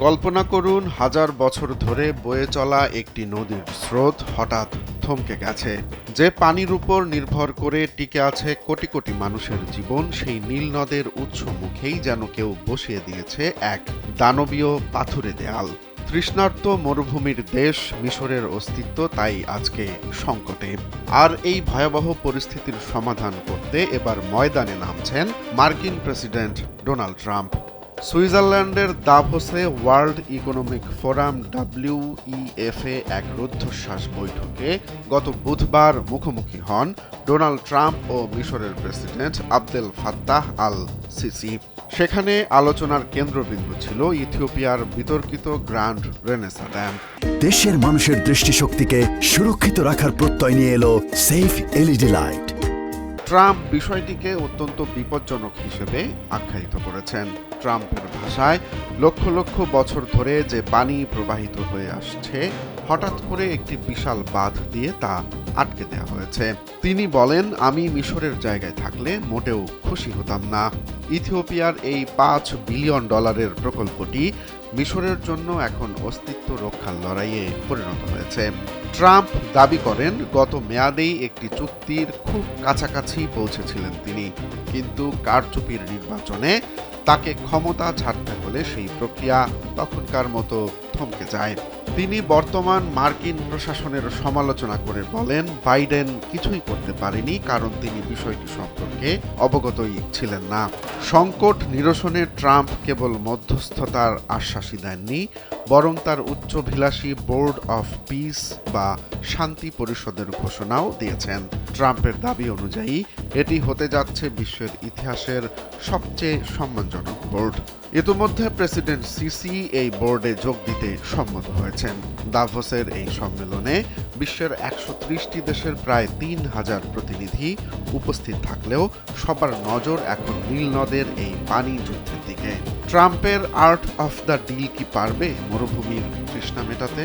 কল্পনা করুন হাজার বছর ধরে বয়ে চলা একটি নদীর স্রোত হঠাৎ থমকে গেছে। যে পানির উপর নির্ভর করে টিকে আছে কোটি কোটি মানুষের জীবন, সেই নীল নদের উৎস মুখেই যেন কেউ বসিয়ে দিয়েছে এক দানবীয় পাথুরে দেয়াল। তৃষ্ণার্ত মরুভূমির দেশ মিশরের অস্তিত্ব তাই আজকে সংকটে। আর এই ভয়াবহ পরিস্থিতির সমাধান করতে এবার ময়দানে নামছেন মার্কিন প্রেসিডেন্ট ডোনাল্ড ট্রাম্প। সুইজারল্যান্ডের দাভোসে ওয়ার্ল্ড ইকোনমিক ফোরাম WEF-এ এক রুদ্ধশ্বাস বৈঠকে গত বুধবার মুখোমুখি হন ডোনাল্ড ট্রাম্প ও মিশরের president Abdel Fattah al CC. সেখানে আলোচনার কেন্দ্রবিন্দু ছিল ইথিওপিয়ার বিতর্কিত গ্র্যান্ড রেনেসা ড্যাম। দেশের মানুষের দৃষ্টিশক্তিকে সুরক্ষিত রাখার প্রত্যয় নিয়ে এলো সেফ LED লাইট। ট্রাম্প বিষয়টিকে অত্যন্ত বিপজ্জনক হিসেবে আখ্যায়িত করেছেন। ট্রাম্পের ভাষায়, লক্ষ লক্ষ বছর ধরে যে পানি প্রবাহিত হয়ে আসছে, হঠাৎ করে একটি বিশাল বাঁধ দিয়ে তা আটকে দেওয়া হয়েছে। তিনি বলেন, আমি মিশরের জায়গায় থাকলে মোটেও খুশি হতাম না। ইথিওপিয়ার এই $5 বিলিয়ন প্রকল্পটি মিশরের জন্য এখন অস্তিত্ব রক্ষার লড়াইয়ে পরিণত হয়েছে। ট্রাম্প দাবি করেন, গত মেয়াদেই একটি চুক্তির খুব কাছাকাছি পৌঁছেছিলেন তিনি, কিন্তু কারচুপির নির্বাচনে তাকে ক্ষমতা ছাড়তে হলে সেই প্রক্রিয়া তখনকার মতো থমকে যায়। তিনি বর্তমান মার্কিন প্রশাসনের সমালোচনা করে বলেন, বাইডেন কিছুই করতে পারেনি, কারণ তিনি বিষয়টি সম্পর্কে অবগতই ছিলেন না। সংকট নিরসনে ট্রাম্প কেবল মধ্যস্থতার আশ্বাসই দেননি, বরং তার উচ্চাভিলাষী বোর্ড অফ পিস বা শান্তি পরিষদের ঘোষণাও দিয়েছেন। ট্রাম্পের দাবি অনুযায়ী এটি হতে যাচ্ছে বিশ্বের ইতিহাসের সবচেয়ে সম্মানজনক বোর্ড। ইতিমধ্যে প্রেসিডেন্ট সিসি এই বোর্ডে যোগ দিতে সম্মত হয়েছেন। দাভোসের এই সম্মেলনে বিশ্বের 130টি দেশের প্রায় 3000 প্রতিনিধি উপস্থিত থাকলেও সবার নজর এখন নীল নদের এই পানি যুদ্ধের দিকে। ট্রাম্পের আর্ট অফ দ্য ডিল কি পারবে মরুভূমির তৃষ্ণা মেটাতে?